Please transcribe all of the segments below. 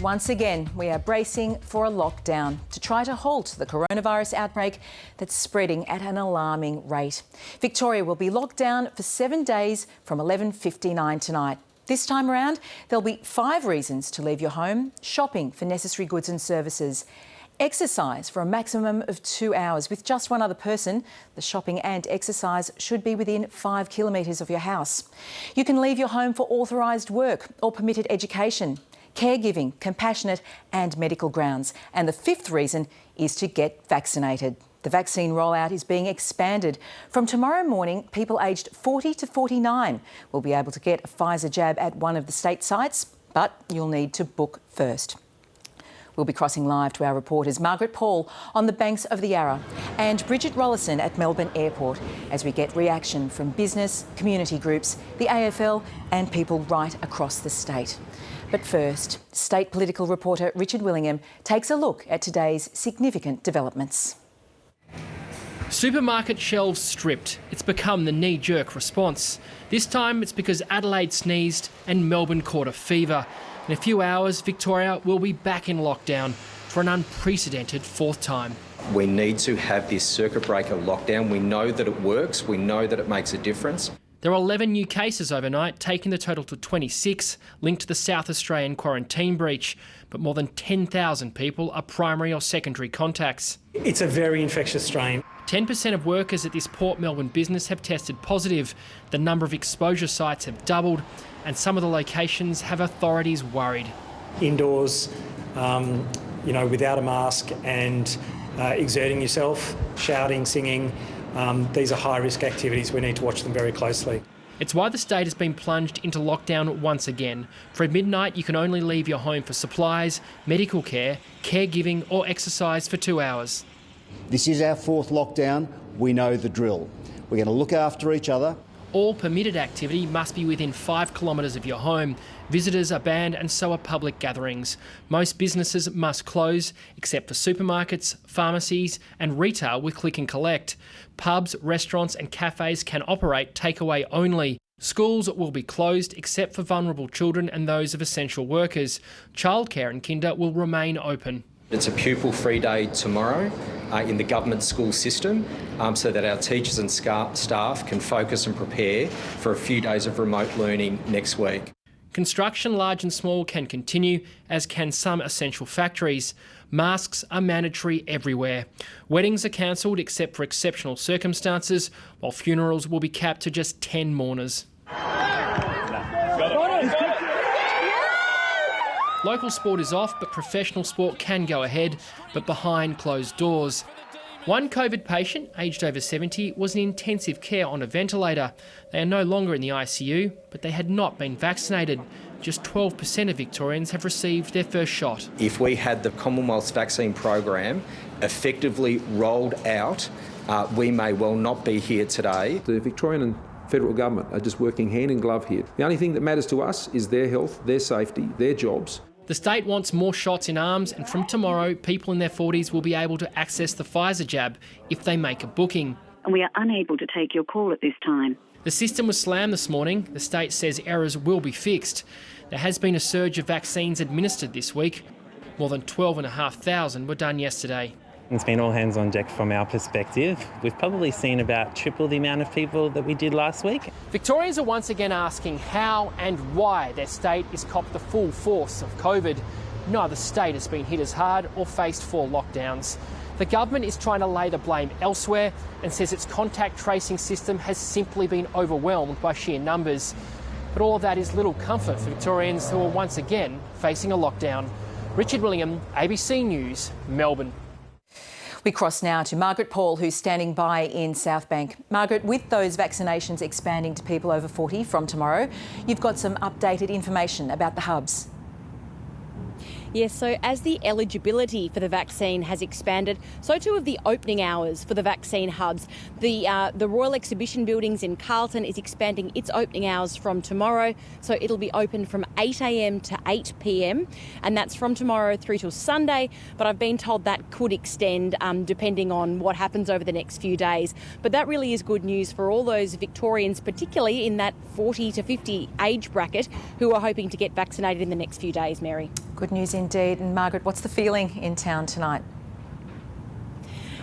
once again, we are bracing for a lockdown to try to halt the coronavirus outbreak that's spreading at an alarming rate. Victoria will be locked down for 7 days from 11:59 tonight. This time around, there'll be 5 reasons to leave your home: shopping for necessary goods and services, exercise for a maximum of 2 hours with just one other person. The shopping and exercise should be within 5 kilometres of your house. You can leave your home for authorised work or permitted education, caregiving, compassionate and medical grounds. And the 5th reason is to get vaccinated. The vaccine rollout is being expanded. From tomorrow morning, people aged 40 to 49 will be able to get a Pfizer jab at one of the state sites, but you'll need to book first. We'll be crossing live to our reporters Margaret on the banks of the Yarra and Bridget Rollason at Melbourne Airport as we get reaction from business, community groups, the AFL and people right across the state. But first, state political reporter Richard Willingham takes a look at today's significant developments. Supermarket shelves stripped. It's become the knee-jerk response. This time it's because Adelaide sneezed and Melbourne caught a fever. In a few hours, Victoria will be back in lockdown for an unprecedented 4th time. We need to have this circuit breaker lockdown. We know that it works. We know that it makes a difference. There are 11 new cases overnight, taking the total to 26, linked to the South Australian quarantine breach. But more than 10,000 people are primary or secondary contacts. It's a very infectious strain. 10% of workers at this Port Melbourne business have tested positive. The number of exposure sites have doubled, and some of the locations have authorities worried. Indoors, without a mask and exerting yourself, shouting, singing, these are high-risk activities. We need to watch them very closely. It's why the state has been plunged into lockdown once again. From midnight, you can only leave your home for supplies, medical care, caregiving or exercise for 2 hours. This is our 4th lockdown. We know the drill. We're going to look after each other. All permitted activity must be within 5 kilometres of your home. Visitors are banned and so are public gatherings. Most businesses must close, except for supermarkets, pharmacies and retail with click and collect. Pubs, restaurants and cafes can operate takeaway only. Schools will be closed except for vulnerable children and those of essential workers. Childcare and kinder will remain open. It's a pupil-free day tomorrow in the government school system so that our teachers and staff can focus and prepare for a few days of remote learning next week. Construction, large and small, can continue, as can some essential factories. Masks are mandatory everywhere. Weddings are cancelled except for exceptional circumstances, while funerals will be capped to just 10 mourners. Local sport is off, but professional sport can go ahead, but behind closed doors. One COVID patient, aged over 70, was in intensive care on a ventilator. They are no longer in the ICU, but they had not been vaccinated. Just 12% of Victorians have received their first shot. If we had the Commonwealth's vaccine program effectively rolled out, we may well not be here today. The Victorian and federal government are just working hand in glove here. The only thing that matters to us is their health, their safety, their jobs. The state wants more shots in arms, and from tomorrow, people in their 40s will be able to access the Pfizer jab if they make a booking. And we are unable to take your call at this time. The system was slammed this morning. The state says errors will be fixed. There has been a surge of vaccines administered this week. More than 12,500 were done yesterday. It's been all hands on deck from our perspective. We've probably seen about triple the amount of people that we did last week. Victorians are once again asking how and why their state is copped the full force of COVID. Neither state has been hit as hard or faced 4 lockdowns. The government is trying to lay the blame elsewhere and says its contact tracing system has simply been overwhelmed by sheer numbers. But all of that is little comfort for Victorians who are once again facing a lockdown. Richard Willingham, ABC News, Melbourne. We cross now to Margaret who's standing by in South Bank. Margaret, with those vaccinations expanding to people over 40 from tomorrow, you've got some updated information about the hubs. Yes, so as the eligibility for the vaccine has expanded, so too have the opening hours for the vaccine hubs. The Royal Exhibition Buildings in Carlton is expanding its opening hours from tomorrow, so it'll be open from 8 a.m. to 8 p.m, and that's from tomorrow through till Sunday, but I've been told that could extend depending on what happens over the next few days. But that really is good news for all those Victorians, particularly in that 40 to 50 age bracket, who are hoping to get vaccinated in the next few days, Mary. Good news indeed. And Margaret, what's the feeling in town tonight?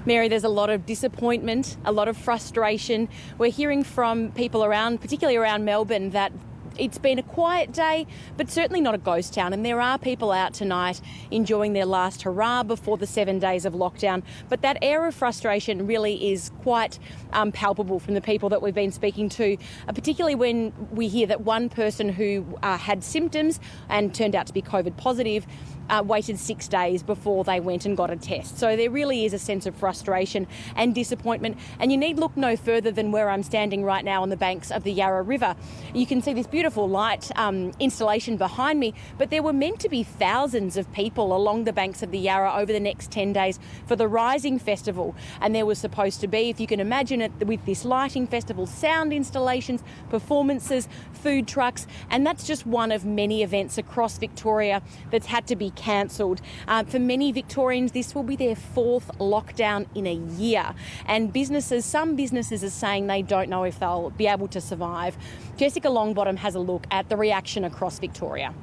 Mary, there's a lot of disappointment, a lot of frustration. We're hearing from people around, particularly around Melbourne, that it's been a quiet day, but certainly not a ghost town. And there are people out tonight enjoying their last hurrah before the 7 days of lockdown. But that air of frustration really is quite palpable from the people that we've been speaking to, particularly when we hear that one person who had symptoms and turned out to be COVID positive waited 6 days before they went and got a test. So there really is a sense of frustration and disappointment. And you need look no further than where I'm standing right now on the banks of the Yarra River. You can see this beautiful light installation behind me, but there were meant to be thousands of people along the banks of the Yarra over the next 10 days for the Rising Festival. And there was supposed to be, if you can imagine it, with this lighting festival, sound installations, performances, food trucks, and that's just one of many events across Victoria that's had to be cancelled. For many Victorians, this will be their fourth lockdown in a year. And some businesses are saying they don't know if they'll be able to survive. Jessica Longbottom has a look at the reaction across Victoria.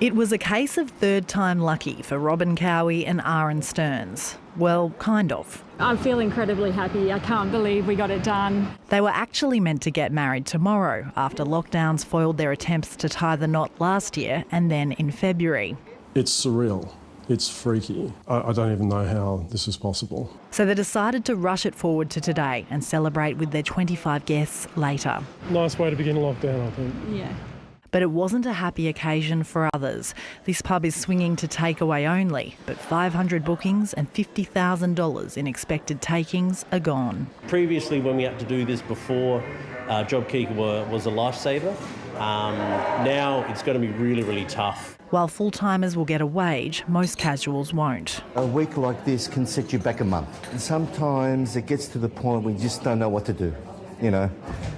It was a case of third time lucky for Robin Cowie and Aaron Stearns. Well, kind of. I feel incredibly happy. I can't believe we got it done. They were actually meant to get married tomorrow after lockdowns foiled their attempts to tie the knot last year and then in February. It's surreal. It's freaky. I don't even know how this is possible. So they decided to rush it forward to today and celebrate with their 25 guests later. Nice way to begin a lockdown, I think. Yeah. But it wasn't a happy occasion for others. This pub is swinging to takeaway only, but 500 bookings and $50,000 in expected takings are gone. Previously, when we had to do this before, JobKeeper was a lifesaver. Now it's going to be really, really tough. While full-timers will get a wage, most casuals won't. A week like this can set you back a month. And sometimes it gets to the point where you just don't know what to do. You know,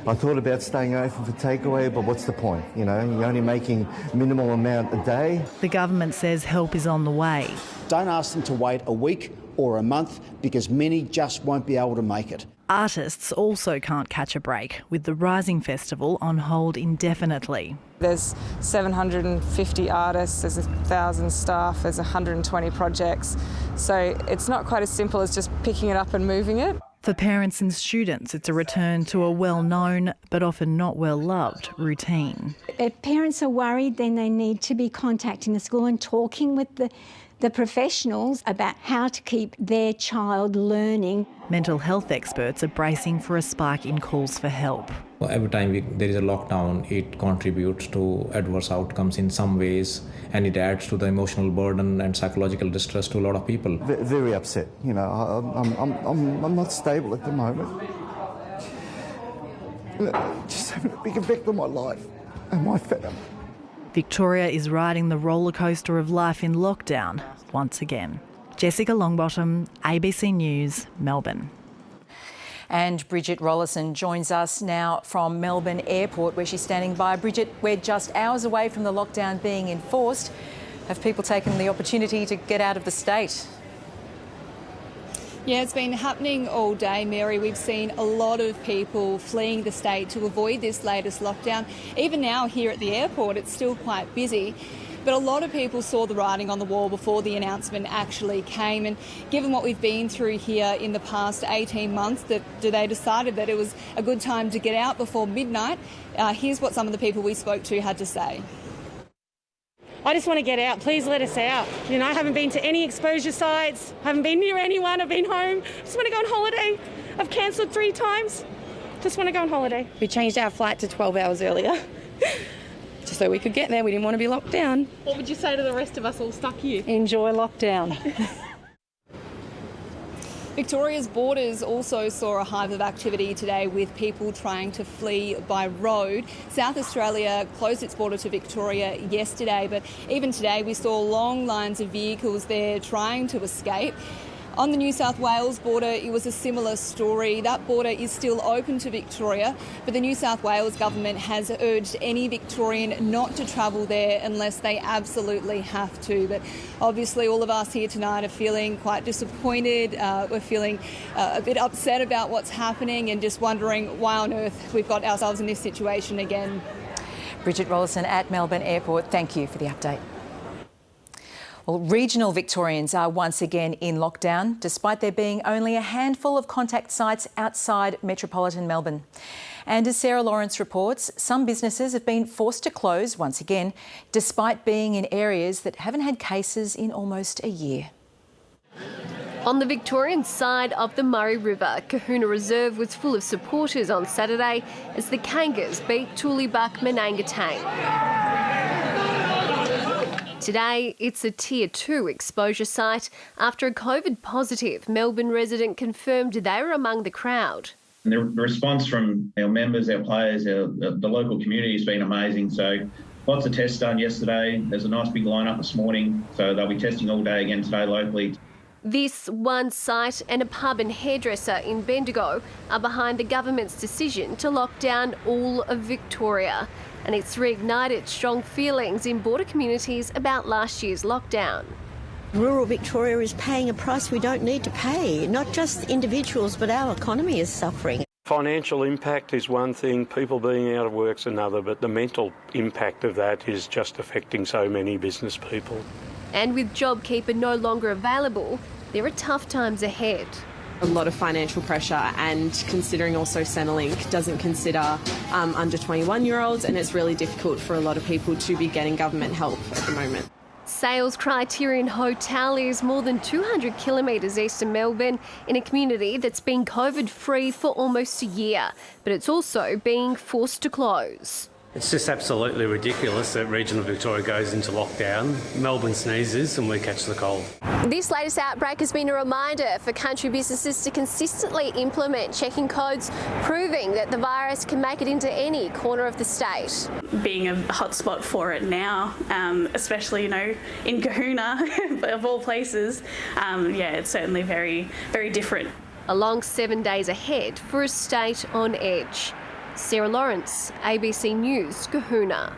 I thought about staying open for takeaway, but what's the point? You know, you're only making minimal amount a day. The government says help is on the way. Don't ask them to wait a week or a month because many just won't be able to make it. Artists also can't catch a break, with the Rising Festival on hold indefinitely. There's 750 artists, there's 1,000 staff, there's 120 projects. So it's not quite as simple as just picking it up and moving it. For parents and students, it's a return to a well-known but often not well-loved routine. If parents are worried, then they need to be contacting the school and talking with the professionals about how to keep their child learning. Mental health experts are bracing for a spike in calls for help. Every time there is a lockdown, it contributes to adverse outcomes in some ways, and it adds to the emotional burden and psychological distress to a lot of people. Very upset. You know, I'm not stable at the moment. Just having a big effect on my life and my family. Victoria is riding the roller coaster of life in lockdown once again. Jessica Longbottom, ABC News, Melbourne. And Bridget Rollason joins us now from Melbourne Airport, where she's standing by. Bridget, we're just hours away from the lockdown being enforced. Have people taken the opportunity to get out of the state? Yeah, it's been happening all day, Mary. We've seen a lot of people fleeing the state to avoid this latest lockdown. Even now here at the airport, it's still quite busy. But a lot of people saw the writing on the wall before the announcement actually came. And given what we've been through here in the past 18 months, they decided that it was a good time to get out before midnight. Here's what some of the people we spoke to had to say. I just want to get out. Please let us out. You know, I haven't been to any exposure sites. I haven't been near anyone. I've been home. Just want to go on holiday. I've cancelled 3 times. Just want to go on holiday. We changed our flight to 12 hours earlier. Just so we could get there. We didn't want to be locked down. What would you say to the rest of us all stuck here? Enjoy lockdown. Victoria's borders also saw a hive of activity today with people trying to flee by road. South Australia closed its border to Victoria yesterday, but even today we saw long lines of vehicles there trying to escape. On the New South Wales border, it was a similar story. That border is still open to Victoria, but the New South Wales government has urged any Victorian not to travel there unless they absolutely have to. But obviously all of us here tonight are feeling quite disappointed. We're feeling a bit upset about what's happening and just wondering why on earth we've got ourselves in this situation again. Bridget Rollason at Melbourne Airport, thank you for the update. Well, regional Victorians are once again in lockdown, despite there being only a handful of contact sites outside metropolitan Melbourne. And as Sarah Lawrence reports, some businesses have been forced to close once again, despite being in areas that haven't had cases in almost a year. On the Victorian side of the Murray River, Couna Reserve was full of supporters on Saturday as the Kangas beat Tullybuck Manangatang. Today, it's a Tier 2 exposure site after a COVID-positive Melbourne resident confirmed they were among the crowd. The response from our members, our players, the local community has been amazing. So lots of tests done yesterday. There's a nice big lineup this morning, so they'll be testing all day again today locally. This one site and a pub and hairdresser in Bendigo are behind the government's decision to lock down all of Victoria. And it's reignited strong feelings in border communities about last year's lockdown. Rural Victoria is paying a price we don't need to pay. Not just individuals, but our economy is suffering. Financial impact is one thing, people being out of work's another, but the mental impact of that is just affecting so many business people. And with JobKeeper no longer available, there are tough times ahead. A lot of financial pressure, and considering also Centrelink doesn't consider under 21-year-olds, and it's really difficult for a lot of people to be getting government help at the moment. Sales Criterion Hotel is more than 200 kilometres east of Melbourne in a community that's been COVID-free for almost a year, but it's also being forced to close. It's just absolutely ridiculous that regional Victoria goes into lockdown. Melbourne sneezes and we catch the cold. This latest outbreak has been a reminder for country businesses to consistently implement checking codes, proving that the virus can make it into any corner of the state. Being a hotspot for it now, especially, in Couna, of all places, it's certainly very, very different. A long 7 days ahead for a state on edge. Sarah Lawrence, ABC News, Couna.